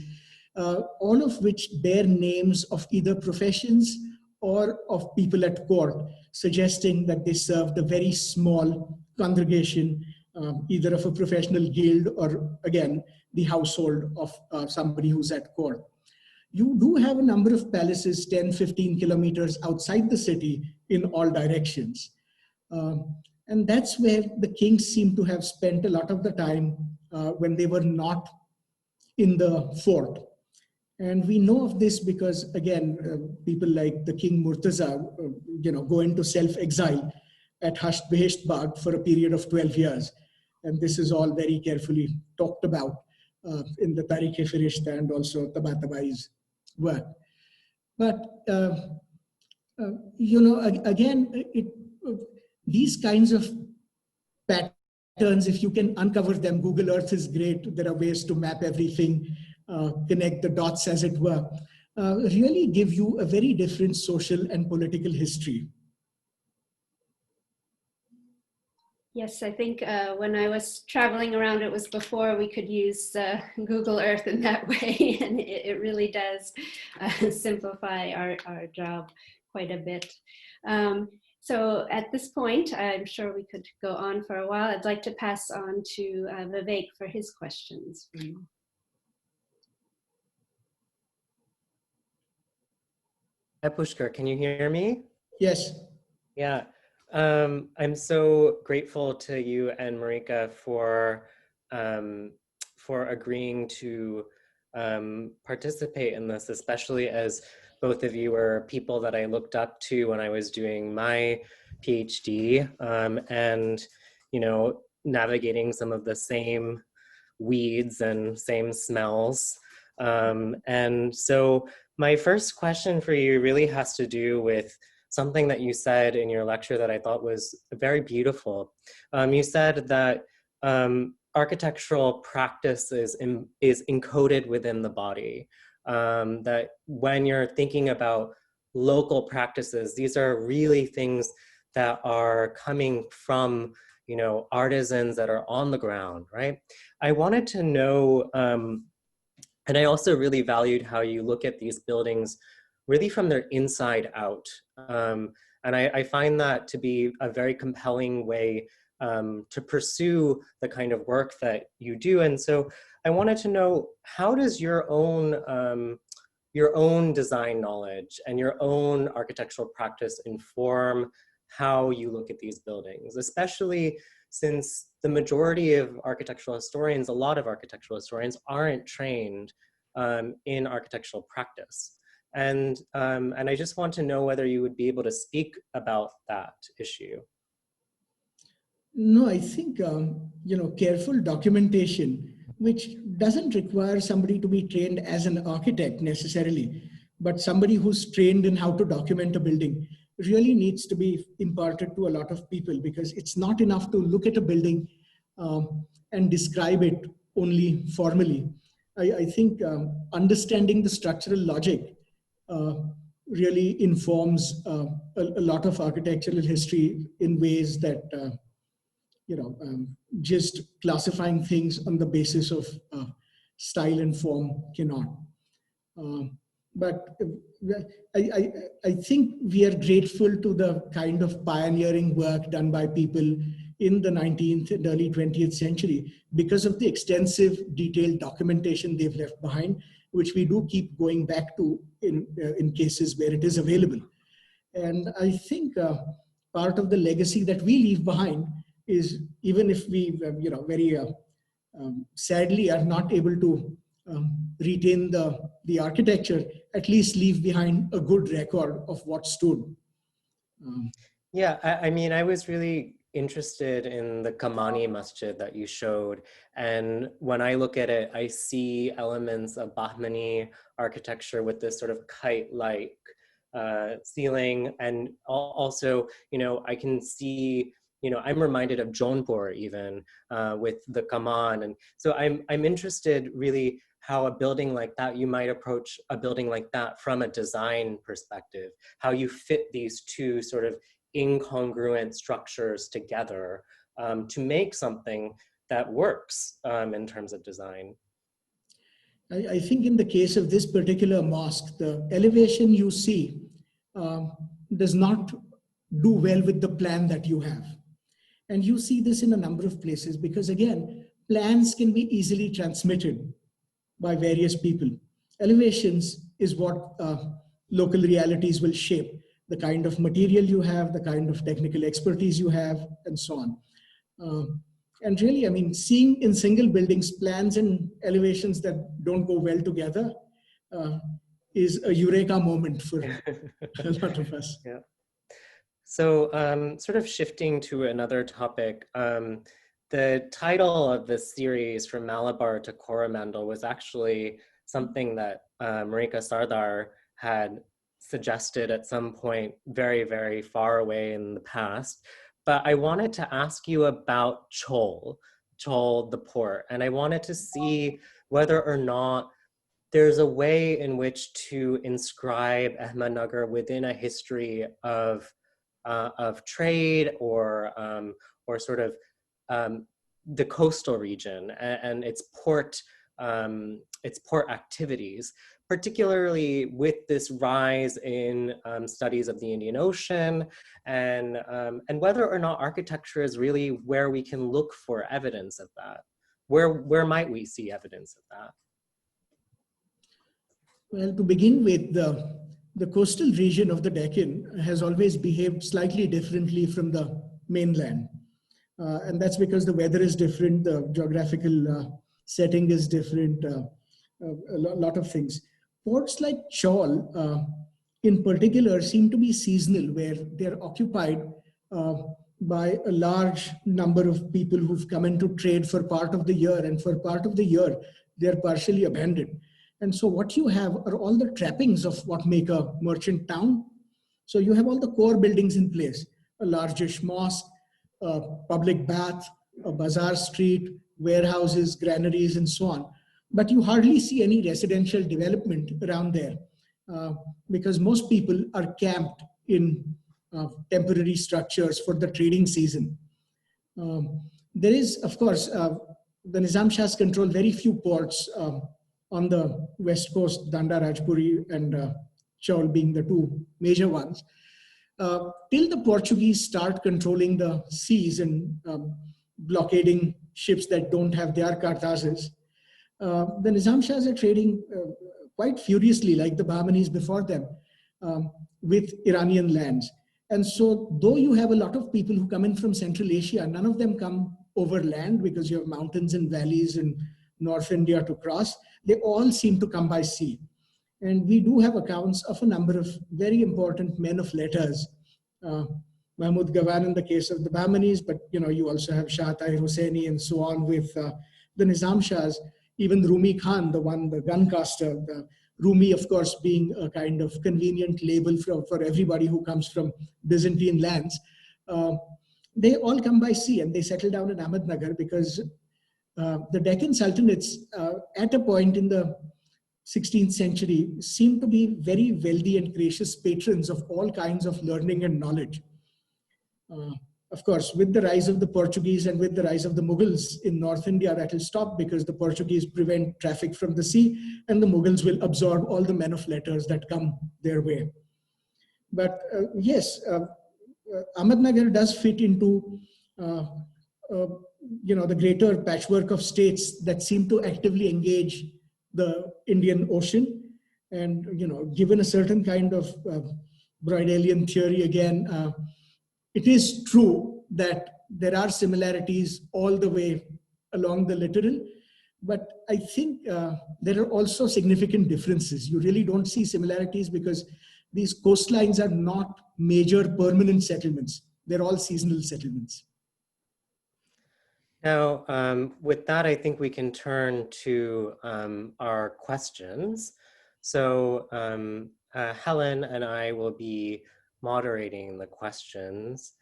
all of which bear names of either professions or of people at court, suggesting that they served a very small congregation, either of a professional guild or, again, the household of somebody who's at court. You do have a number of palaces 10, 15 kilometers outside the city in all directions. And that's where the kings seem to have spent a lot of the time when they were not in the fort. And we know of this because, again, people like the King Murtaza, go into self-exile at Hasht Behesht Bagh for a period of 12 years. And this is all very carefully talked about in the Tarikh-e-Firishta and also Tabatabai's work. But, again, these kinds of patterns, if you can uncover them, Google Earth is great. There are ways to map everything, connect the dots, as it were, really give you a very different social and political history. Yes, I think when I was traveling around, it was before we could use Google Earth in that way, and it really does simplify our job quite a bit. So at this point, I'm sure we could go on for a while. I'd like to pass on to Vivek for his questions. Hi, Pushkar, can you hear me? Yes. Yeah. I'm so grateful to you and Marika for agreeing to participate in this, especially as both of you were people that I looked up to when I was doing my PhD, and, you know, navigating some of the same weeds and same smells. And so my first question for you really has to do with something that you said in your lecture that I thought was very beautiful. You said that architectural practice is encoded within the body. That when you're thinking about local practices, these are really things that are coming from, you know, artisans that are on the ground, right? I wanted to know, and I also really valued how you look at these buildings really from their inside out. And I find that to be a very compelling way to pursue the kind of work that you do. And so I wanted to know, how does your own design knowledge and your own architectural practice inform how you look at these buildings, especially since the majority of architectural historians, a lot of architectural historians aren't trained in architectural practice. And I just want to know whether you would be able to speak about that issue. No, I think, you know, careful documentation, which doesn't require somebody to be trained as an architect necessarily, but somebody who's trained in how to document a building, really needs to be imparted to a lot of people, because it's not enough to look at a building and describe it only formally. I think understanding the structural logic really informs a lot of architectural history in ways that you know, just classifying things on the basis of style and form cannot. But I think we are grateful to the kind of pioneering work done by people in the 19th and early 20th century because of the extensive detailed documentation they've left behind, which we do keep going back to in cases where it is available. And I think part of the legacy that we leave behind is, even if we, you know, very sadly are not able to retain the architecture, at least leave behind a good record of what stood. Yeah, I mean, I was really interested in the Kamani Masjid that you showed. And when I look at it, I see elements of Bahmani architecture with this sort of kite-like ceiling. And also, you know, I can see, you know, I'm reminded of Jaunpur even with the Kaman. And so I'm interested really how a building like that, you might approach a building like that from a design perspective, how you fit these two sort of incongruent structures together to make something that works in terms of design. I think in the case of this particular mosque, the elevation you see does not do well with the plan that you have. And you see this in a number of places because, again, plans can be easily transmitted by various people. Elevations is what local realities will shape, the kind of material you have, the kind of technical expertise you have, and so on. And really, I mean, seeing in single buildings plans and elevations that don't go well together is a eureka moment for a lot of us. Yeah. So sort of shifting to another topic, the title of this series, From Malabar to Coromandel, was actually something that Marika Sardar had suggested at some point very, very far away in the past. But I wanted to ask you about Chol, the port, and I wanted to see whether or not there's a way in which to inscribe Ahmednagar within a history of trade or sort of the coastal region and its port activities, particularly with this rise in studies of the Indian Ocean, and whether or not architecture is really where we can look for evidence of that. Where might we see evidence of that? Well, to begin with, the coastal region of the Deccan has always behaved slightly differently from the mainland. And that's because the weather is different, the geographical setting is different, a lot of things. Ports like Chol in particular seem to be seasonal, where they're occupied by a large number of people who've come in to trade for part of the year, and for part of the year, they're partially abandoned. And so what you have are all the trappings of what make a merchant town. So you have all the core buildings in place, a largish mosque, a public bath, a bazaar street, warehouses, granaries, and so on. But you hardly see any residential development around there because most people are camped in temporary structures for the trading season. There is, of course, the Nizam Shahs control very few ports on the west coast, Danda, Rajpuri, and Chaul being the two major ones. Till the Portuguese start controlling the seas and blockading ships that don't have their kartazes, the Nizam Shahs are trading quite furiously, like the Bahmanis before them, with Iranian lands. And so though you have a lot of people who come in from Central Asia, none of them come over land because you have mountains and valleys in North India to cross. They all seem to come by sea. And we do have accounts of a number of very important men of letters. Mahmud Gawan in the case of the Bahmanis, but you also have Shah Tahir Hussaini and so on with the Nizam Shahs. Even Rumi Khan, the gun caster, the Rumi, of course, being a kind of convenient label for everybody who comes from Byzantine lands. They all come by sea and they settle down in Ahmednagar because the Deccan Sultanates, at a point in the 16th century, seemed to be very wealthy and gracious patrons of all kinds of learning and knowledge. Of course, with the rise of the Portuguese and with the rise of the Mughals in North India, that will stop because the Portuguese prevent traffic from the sea and the Mughals will absorb all the men of letters that come their way. But yes, Ahmednagar does fit into the greater patchwork of states that seem to actively engage the Indian Ocean. And given a certain kind of Broydalian theory again, it is true that there are similarities all the way along the littoral, but I think there are also significant differences. You really don't see similarities because these coastlines are not major permanent settlements. They're all seasonal settlements. Now, with that, I think we can turn to our questions. So Helen and I will be moderating the questions,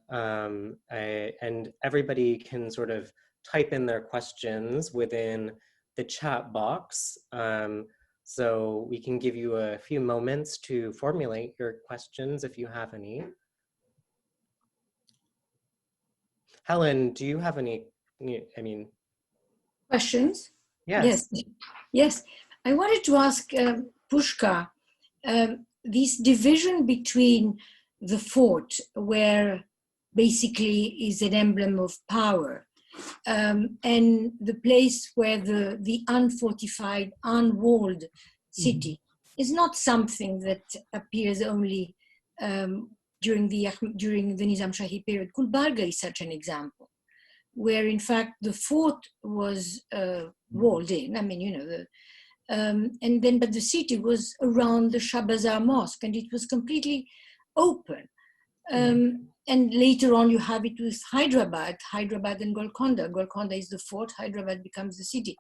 and everybody can sort of type in their questions within the chat box. So we can give you a few moments to formulate your questions if you have any. Helen, do you have any, questions? Yes. Yes. I wanted to ask Pushkar, this division between the fort, where basically is an emblem of power, and the place where the unfortified, unwalled city is not something that appears only during the Nizam Shahi period. Gulbarga is such an example, where in fact the fort was walled in. I mean, but the city was around the Shah Bazaar Mosque, and it was completely open. And later on, you have it with Hyderabad and Golconda. Golconda is the fort. Hyderabad becomes the city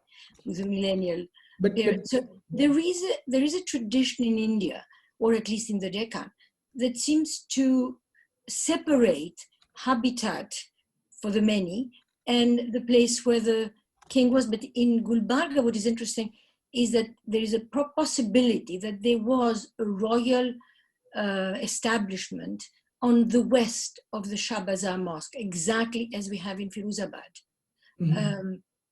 with the millennial period. So there is a tradition in India, or at least in the Deccan, that seems to separate habitat for the many and the place where the king was. But in Gulbarga, what is interesting is that there is a possibility that there was a royal establishment on the west of the Shah Bazaar Mosque, exactly as we have in Firuzabad,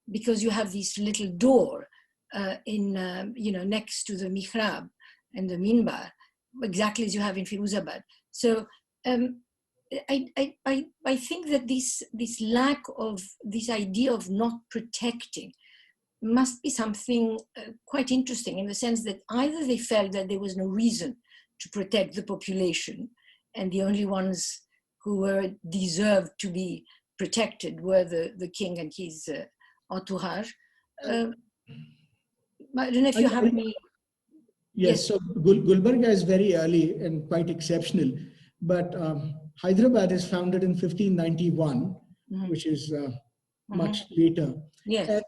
because you have this little door next to the mihrab and the minbar, exactly as you have in Firuzabad. So I think that this lack of this idea of not protecting must be something quite interesting, in the sense that either they felt that there was no reason to protect the population, and the only ones who were deserved to be protected were the king and his entourage. I don't know if you have any. Yes, so Gulbarga is very early and quite exceptional, but Hyderabad is founded in 1591, which is much later. Yes. And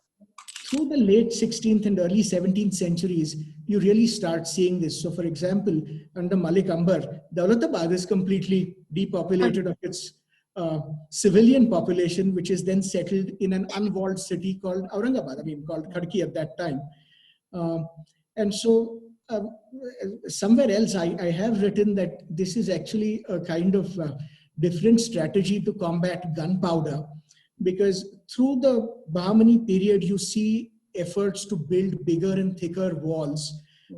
through the late 16th and early 17th centuries, you really start seeing this. So for example, under Malik Ambar, Dolatabad is completely depopulated of its civilian population, which is then settled in an unwalled city called Aurangabad, called Khadki at that time. And so somewhere else, I have written that this is actually a kind of different strategy to combat gunpowder, because through the Bahmani period, you see efforts to build bigger and thicker walls,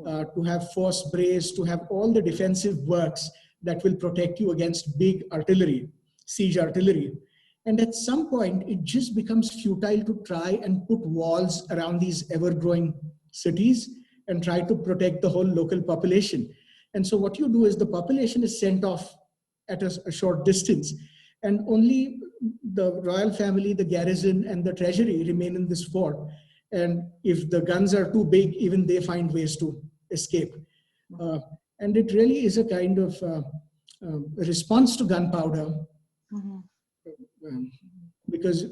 to have force brace, to have all the defensive works that will protect you against big artillery, siege artillery. And at some point, it just becomes futile to try and put walls around these ever-growing cities and try to protect the whole local population. And so what you do is the population is sent off at a short distance, and only the royal family, the garrison, and the treasury remain in this fort. And if the guns are too big, even they find ways to escape. And it really is a kind of response to gunpowder, because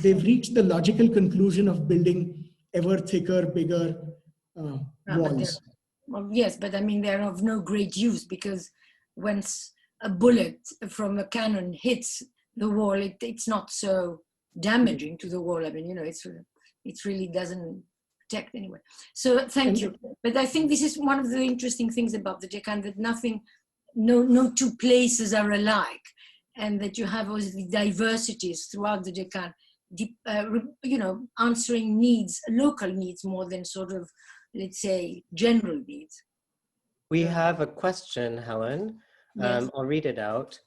they've reached the logical conclusion of building ever thicker, bigger walls. Well, yes, but I mean, they're of no great use, because once a bullet from a cannon hits the wall, it's not so damaging to the wall. I mean, you know, it really doesn't protect anyway. So thank you. But I think this is one of the interesting things about the Deccan, that no two places are alike, and that you have all the diversities throughout the Deccan, you know, answering needs, local needs, more than sort of, let's say, general needs. We have a question, Helen. Yes. I'll read it out.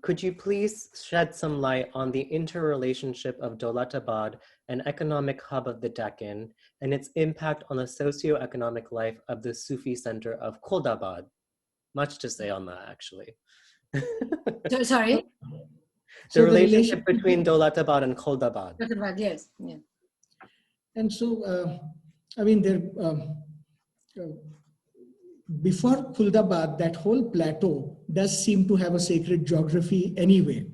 Could you please shed some light on the interrelationship of Dolatabad, an economic hub of the Deccan, and its impact on the socioeconomic life of the Sufi center of Khuldabad? Much to say on that, actually. So, sorry? The relationship between Dolatabad and Khuldabad. Dolatabad, yes. Yeah. And so, I mean, before Khuldabad, that whole plateau does seem to have a sacred geography anyway.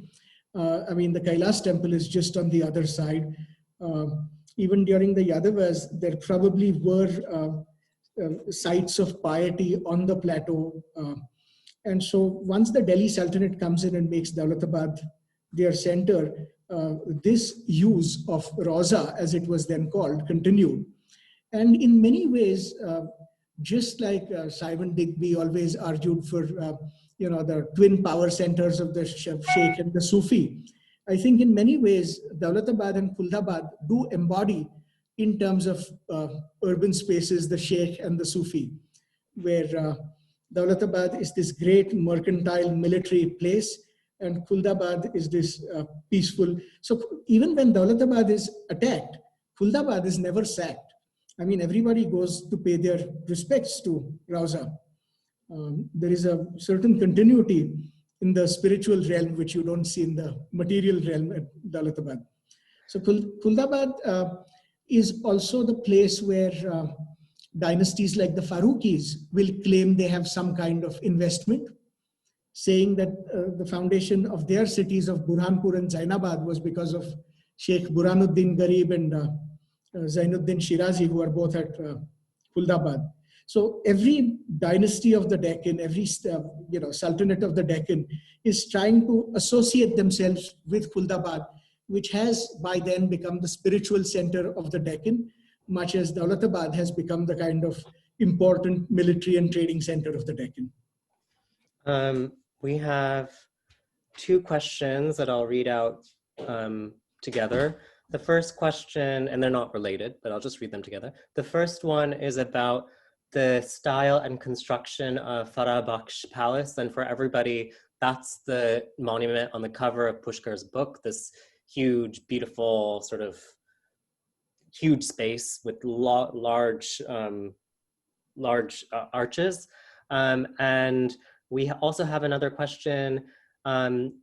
I mean, the Kailas temple is just on the other side. Even during the Yadavas, there probably were sites of piety on the plateau. And so once the Delhi Sultanate comes in and makes Dolatabad their center, this use of Roza, as it was then called, continued. And in many ways, just like Simon Digby always argued for, you know, the twin power centers of the Sheikh and the Sufi, I think in many ways, Dolatabad and Khuldabad do embody, in terms of urban spaces, the Sheikh and the Sufi, where Dolatabad is this great mercantile military place, and Khuldabad is this peaceful. So even when Dolatabad is attacked, Khuldabad is never sacked. I mean, everybody goes to pay their respects to Rauza. There is a certain continuity in the spiritual realm, which you don't see in the material realm at Dolatabad. So Khuldabad is also the place where dynasties like the Faruqis will claim they have some kind of investment, saying that the foundation of their cities of Burhanpur and Zainabad was because of Sheikh Burhanuddin Garib and Zainuddin Shirazi, who are both at Khuldabad. So every dynasty of the Deccan, every sultanate of the Deccan is trying to associate themselves with Khuldabad, which has by then become the spiritual center of the Deccan, much as Dolatabad has become the kind of important military and trading center of the Deccan. We have two questions that I'll read out together. The first question, and they're not related, but I'll just read them together. The first one is about the style and construction of Farah Bakhsh Palace. And for everybody, that's the monument on the cover of Pushkar's book, this huge, beautiful, sort of huge space with large arches. And we also have another question. I'm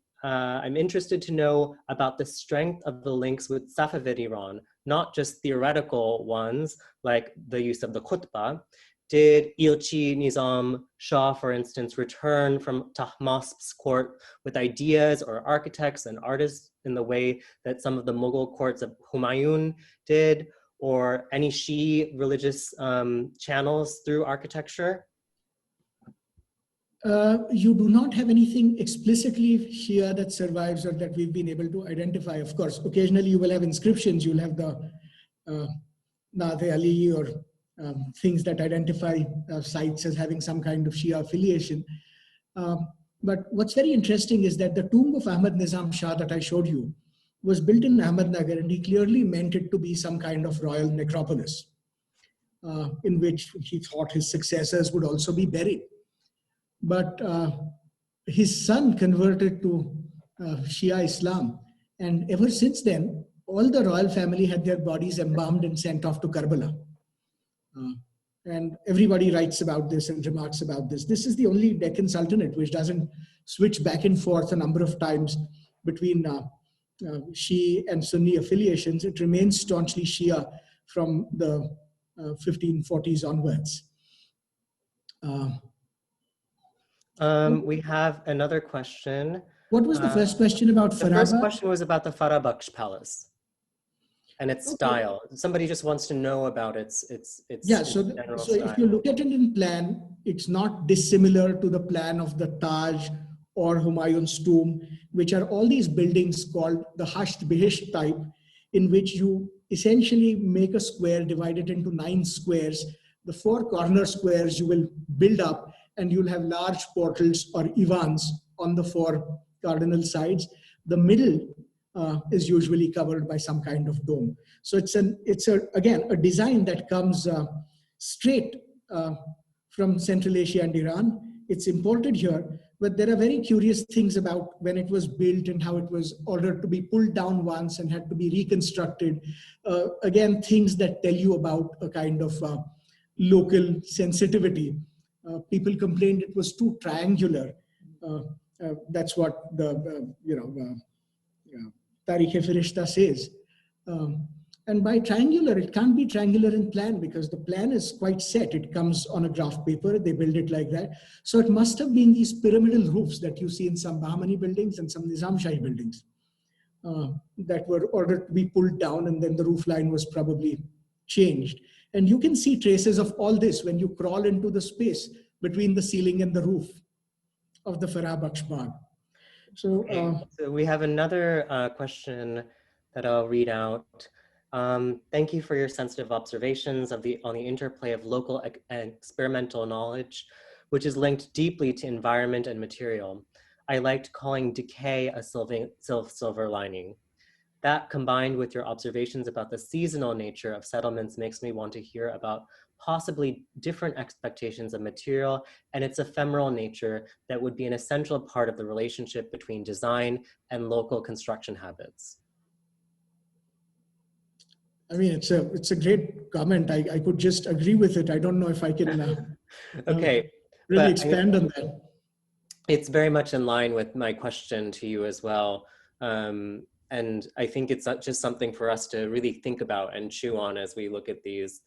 interested to know about the strength of the links with Safavid Iran, not just theoretical ones like the use of the khutbah, Did Ilchi Nizam Shah, for instance, return from Tahmasp's court with ideas or architects and artists in the way that some of the Mughal courts of Humayun did, or any Shi religious channels through architecture? You do not have anything explicitly Shia that survives or that we've been able to identify. Of course, occasionally you will have inscriptions. You'll have the Naate Ali or things that identify sites as having some kind of Shia affiliation. But what's very interesting is that the tomb of Ahmad Nizam Shah that I showed you was built in Ahmednagar, and he clearly meant it to be some kind of royal necropolis in which he thought his successors would also be buried. But his son converted to Shia Islam, and ever since then, all the royal family had their bodies embalmed and sent off to Karbala. And everybody writes about this and remarks about this. This is the only Deccan Sultanate which doesn't switch back and forth a number of times between Shi and Sunni affiliations. It remains staunchly Shia from the 1540s onwards. We have another question. What was the first question about Faraba? The first question was about the Farah Baksh Palace and its style. Somebody just wants to know about its yeah, so if you look at it in plan, it's not dissimilar to the plan of the Taj or Humayun's tomb, which are all these buildings called the Hasht Bihisht type, in which you essentially make a square divided into 9 squares. The 4 corner squares you will build up, and you'll have large portals or ivans on the 4 cardinal sides. The middle is usually covered by some kind of dome. So it's again a design that comes straight from Central Asia and Iran. It's imported here, but there are very curious things about when it was built and how it was ordered to be pulled down once and had to be reconstructed. Again, things that tell you about a kind of local sensitivity. People complained it was too triangular. That's what the Tarikh-e-Firishta says. And by triangular, it can't be triangular in plan because the plan is quite set. It comes on a graph paper. They build it like that. So it must have been these pyramidal roofs that you see in some Bahmani buildings and some Nizam Shahi buildings that were ordered to be pulled down, and then the roof line was probably changed. And you can see traces of all this when you crawl into the space between the ceiling and the roof of the Farah Baksh Bagh. So we have another question that I'll read out. Thank you for your sensitive observations on the interplay of local and experimental knowledge, which is linked deeply to environment and material. I liked calling decay a silver lining. That, combined with your observations about the seasonal nature of settlements, makes me want to hear about possibly different expectations of material and its ephemeral nature that would be an essential part of the relationship between design and local construction habits. I mean, it's a great comment. I could just agree with it. I don't know if I can okay, really expand on that. It's very much in line with my question to you as well. And I think it's not just something for us to really think about and chew on as we look at these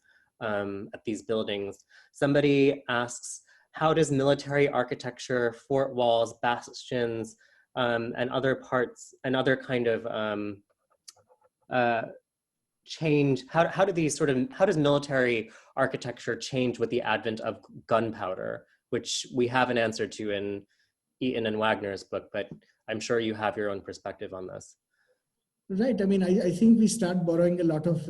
buildings. Somebody asks, how does military architecture, fort walls, bastions, and other parts, and other kind of change, how does military architecture change with the advent of gunpowder, which we have an answer to in Eaton and Wagner's book, but I'm sure you have your own perspective on this. Right. I mean, I think we start borrowing a lot of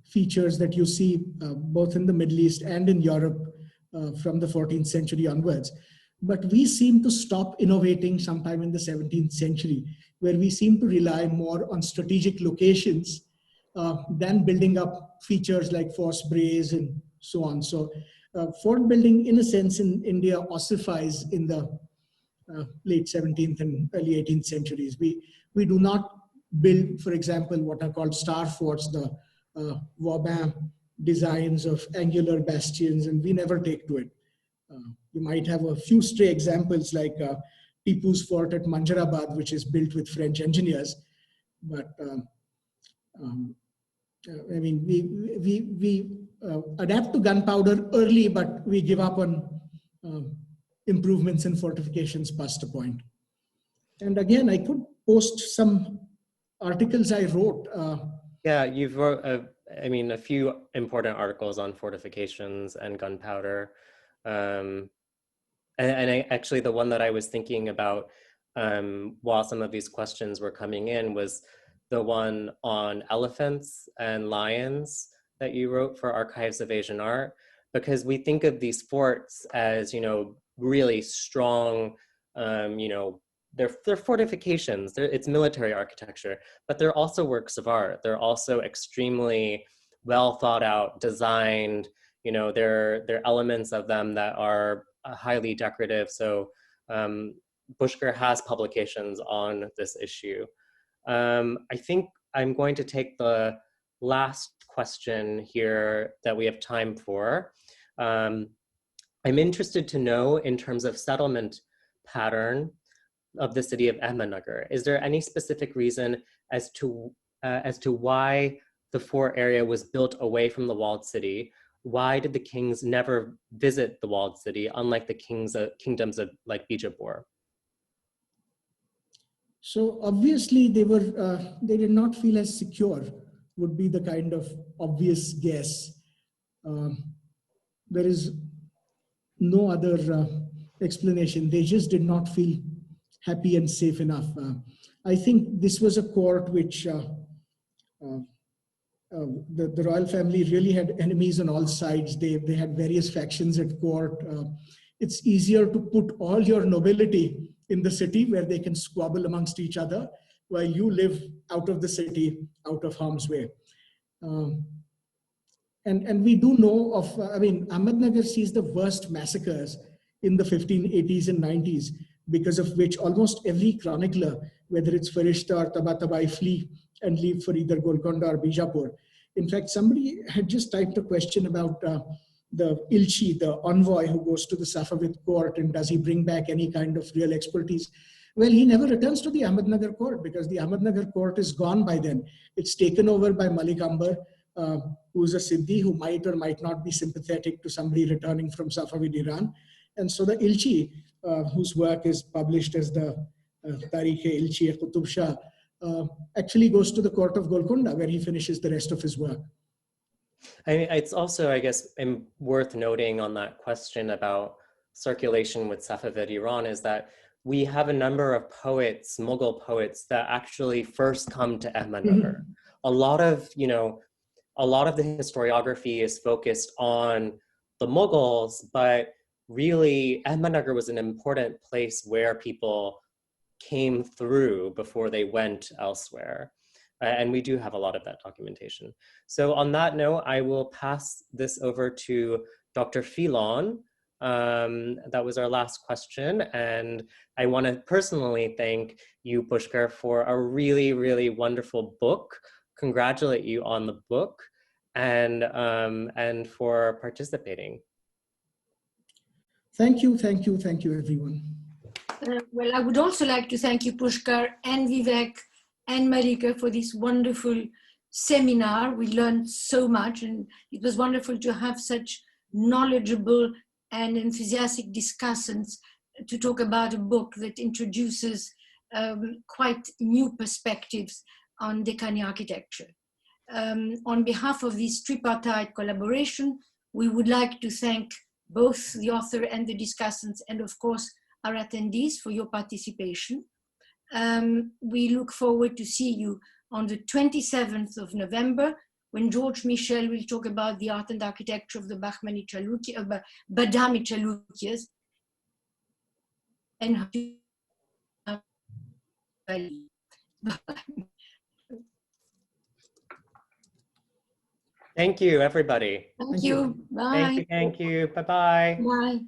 features that you see both in the Middle East and in Europe from the 14th century onwards. But we seem to stop innovating sometime in the 17th century, where we seem to rely more on strategic locations than building up features like force braes and so on. So fort building, in a sense, in India ossifies in the late 17th and early 18th centuries. We do not build, for example, what are called star forts, the Vauban designs of angular bastions, and we never take to it. You might have a few stray examples like Tipu's fort at Manjarabad, which is built with French engineers. But I mean, we adapt to gunpowder early, but we give up on improvements in fortifications past a point. And again, I could post some articles I wrote. Yeah, you've wrote, a few important articles on fortifications and gunpowder. Actually, the one that I was thinking about while some of these questions were coming in was the one on elephants and lions that you wrote for Archives of Asian Art, because we think of these forts as, really strong, they're fortifications, it's military architecture, but they're also works of art. They're also extremely well thought out, designed, there are elements of them that are highly decorative. So Pushkar has publications on this issue. I think I'm going to take the last question here that we have time for. I'm interested to know, in terms of settlement pattern of the city of Ahmednagar, is there any specific reason as to why the fort area was built away from the walled city? Why did the kings never visit the walled city, unlike the kingdoms of like Bijapur? So obviously they did not feel as secure, would be the kind of obvious guess. There is no other explanation. They just did not feel happy and safe enough. I think this was a court which the royal family really had enemies on all sides. They had various factions at court. It's easier to put all your nobility in the city where they can squabble amongst each other while you live out of the city, out of harm's way. And we do know of, Ahmednagar sees the worst massacres in the 1580s and 90s, because of which almost every chronicler, whether it's Farishta or Tabatabai, flee and leave for either Golconda or Bijapur. In fact, somebody had just typed a question about the Ilchi, the envoy who goes to the Safavid court, and does he bring back any kind of real expertise? Well, he never returns to the Ahmednagar court, because the Ahmednagar court is gone by then. It's taken over by Malik Ambar, who's a Siddhi who might or might not be sympathetic to somebody returning from Safavid Iran. And so the Ilchi, whose work is published as the Tarikh-e-Ilchi Qutub Shah, actually goes to the court of Golconda, where he finishes the rest of his work. It's also, I guess, worth noting on that question about circulation with Safavid Iran is that we have a number of poets, Mughal poets, that actually first come to Ahmednagar. A lot of the historiography is focused on the Mughals, but really Ahmednagar was an important place where people came through before they went elsewhere. And we do have a lot of that documentation. So on that note, I will pass this over to Dr. Filon. That was our last question. And I want to personally thank you, Pushkar, for a really, really wonderful book. Congratulate you on the book and for participating. Thank you, everyone. Well, I would also like to thank you, Pushkar and Vivek and Marika, for this wonderful seminar. We learned so much, and it was wonderful to have such knowledgeable and enthusiastic discussants to talk about a book that introduces quite new perspectives on Deccani architecture. On behalf of this tripartite collaboration, we would like to thank both the author and the discussants, and of course our attendees, for your participation. We look forward to see you on the 27th of November, when George Michel will talk about the art and architecture of the Bahmani Chalukya, Badami Chalukyas. And thank you, everybody. Thank you. Bye. Thank you. Bye-bye. Bye.